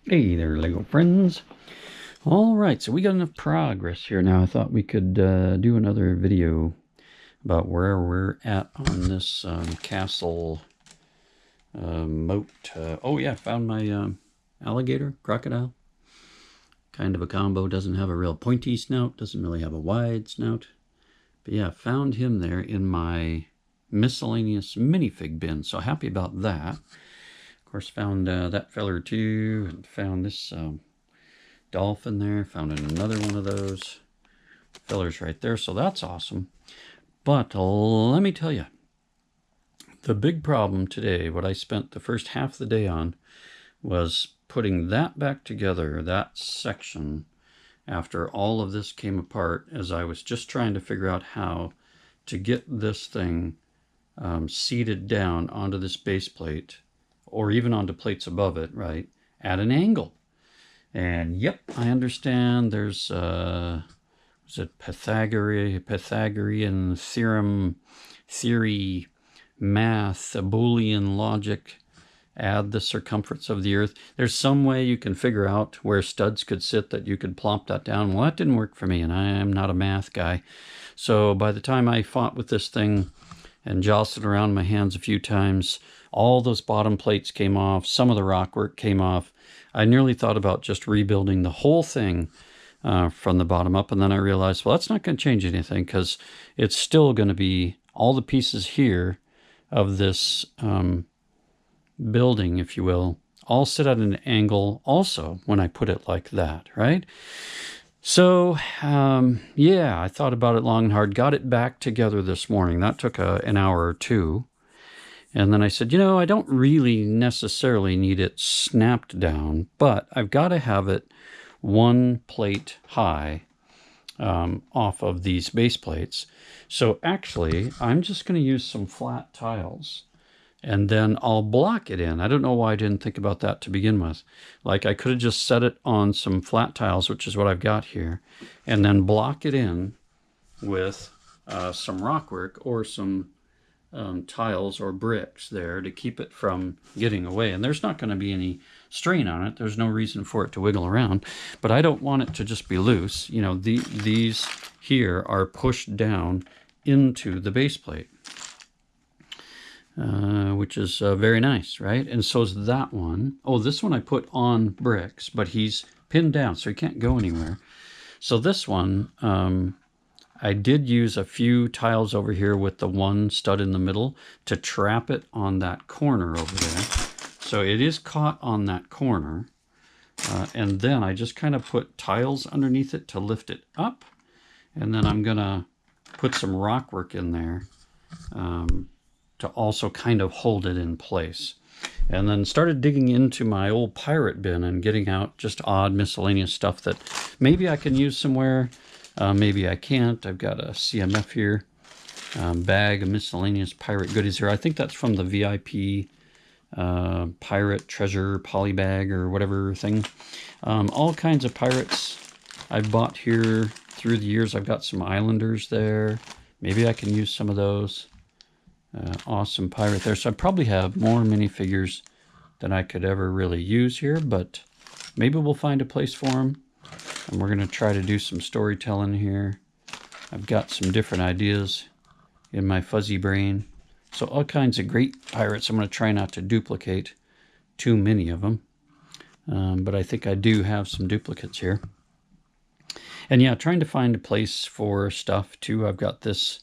Hey there, Lego friends. All right, so we got enough progress here now. I thought we could do another video about where we're at on this castle moat. Oh yeah, found my alligator, crocodile. Kind of a combo. Doesn't have a real pointy snout. Doesn't really have a wide snout. But yeah, found him there in my miscellaneous minifig bin. So happy about that. Of course, found that feller too, and found this dolphin there. Found another one of those fillers right there, so that's awesome. But let me tell you, the big problem today, what I spent the first half of the day on, was putting that back together, that section, after all of this came apart, as I was just trying to figure out how to get this thing seated down onto this base plate, or even onto plates above it, right, at an angle. And yep, I understand there's is it Pythagorean theory, math, a Boolean logic, add the circumference of the earth. There's some way you can figure out where studs could sit that you could plop that down. Well, that didn't work for me, and I am not a math guy. So by the time I fought with this thing and jostled around my hands a few times, all those bottom plates came off, some of the rockwork came off. I nearly thought about just rebuilding the whole thing from the bottom up, and then I realized, well, that's not going to change anything, because it's still going to be all the pieces here of this building, if you will, all sit at an angle also when I put it like that, right? So, yeah, I thought about it long and hard, got it back together this morning. That took an hour or two. And then I said, you know, I don't really necessarily need it snapped down, but I've got to have it one plate high off of these base plates. So actually, I'm just going to use some flat tiles, and then I'll block it in. I don't know why I didn't think about that to begin with. Like, I could have just set it on some flat tiles, which is what I've got here, and then block it in with some rockwork or some tiles or bricks there to keep it from getting away. And there's not going to be any strain on it. There's no reason for it to wiggle around. But I don't want it to just be loose. You know, these here are pushed down into the base plate, which is very nice, right? And so is that one. Oh, this one I put on bricks, but he's pinned down, so he can't go anywhere. So this one, I did use a few tiles over here with the one stud in the middle to trap it on that corner over there. So it is caught on that corner. And then I just kind of put tiles underneath it to lift it up. And then I'm going to put some rockwork in there to also kind of hold it in place. And then started digging into my old pirate bin and getting out just odd miscellaneous stuff that maybe I can use somewhere. Maybe I can't. I've got a CMF here, bag of miscellaneous pirate goodies here. I think that's from the VIP pirate treasure poly bag or whatever thing. All kinds of pirates I've bought here through the years. I've got some islanders there. Maybe I can use some of those. Awesome pirate there. So I probably have more minifigures than I could ever really use here, but maybe we'll find a place for them. And we're going to try to do some storytelling here. I've got some different ideas in my fuzzy brain. So all kinds of great pirates. I'm going to try not to duplicate too many of them. But I think I do have some duplicates here. And yeah, trying to find a place for stuff too. I've got this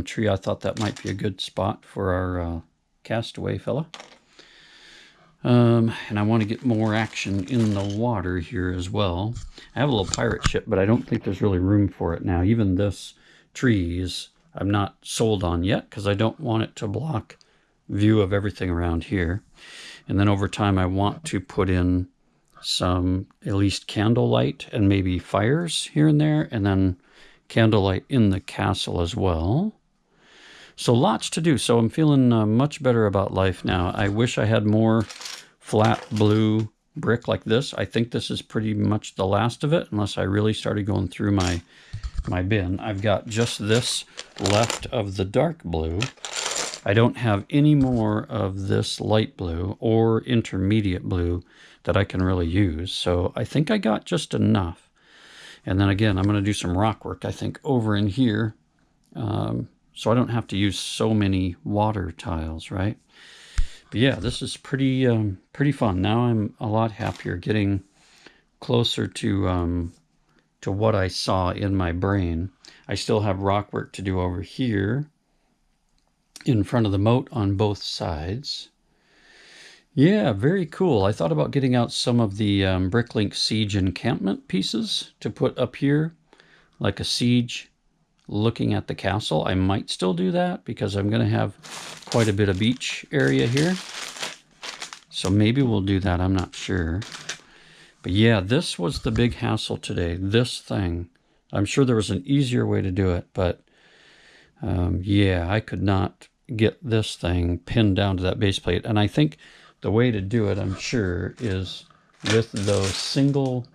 tree. I thought that might be a good spot for our castaway fella. And I want to get more action in the water here as well. I have a little pirate ship, but I don't think there's really room for it now. Even this tree is, I'm not sold on yet, because I don't want it to block view of everything around here. And then over time, I want to put in some, at least candlelight and maybe fires here and there, and then candlelight in the castle as well. So lots to do. So I'm feeling much better about life now. I wish I had more flat blue brick like this. I think this is pretty much the last of it, unless I really started going through my bin. I've got just this left of the dark blue. I don't have any more of this light blue or intermediate blue that I can really use. So I think I got just enough. And then again, I'm going to do some rock work, I think, over in here. So I don't have to use so many water tiles, right? But yeah, this is pretty fun. Now I'm a lot happier, getting closer to what I saw in my brain. I still have rock work to do over here in front of the moat on both sides. Yeah, very cool. I thought about getting out some of the Bricklink Siege encampment pieces to put up here, like a siege looking at the castle. I might still do that because I'm going to have quite a bit of beach area here. So maybe we'll do that. I'm not sure. But yeah, this was the big hassle today. This thing. I'm sure there was an easier way to do it, but yeah, I could not get this thing pinned down to that base plate. And I think the way to do it, I'm sure, is with those single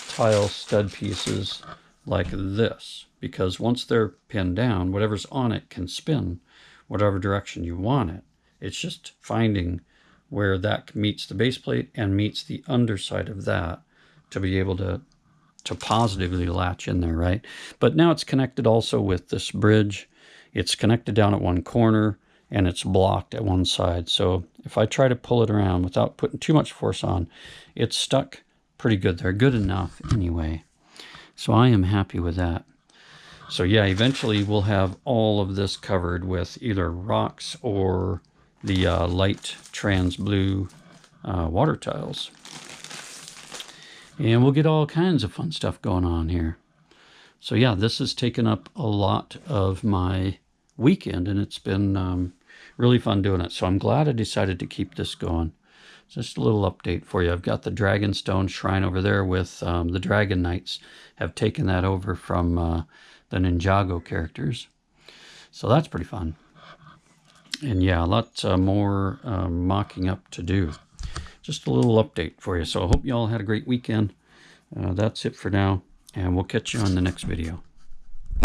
tile stud pieces like this. Because once they're pinned down, whatever's on it can spin whatever direction you want it. It's just finding where that meets the base plate and meets the underside of that to be able to positively latch in there, right? But now it's connected also with this bridge. It's connected down at one corner and it's blocked at one side. So if I try to pull it around without putting too much force on, it's stuck pretty good there. Good enough anyway. So I am happy with that. So yeah, eventually we'll have all of this covered with either rocks or the light trans blue water tiles. And we'll get all kinds of fun stuff going on here. So yeah, this has taken up a lot of my weekend, and it's been really fun doing it. So I'm glad I decided to keep this going. Just a little update for you. I've got the Dragonstone Shrine over there with the Dragon Knights have taken that over from the Ninjago characters. So that's pretty fun. And yeah, a lot more mocking up to do. Just a little update for you. So I hope you all had a great weekend. That's it for now, and we'll catch you on the next video.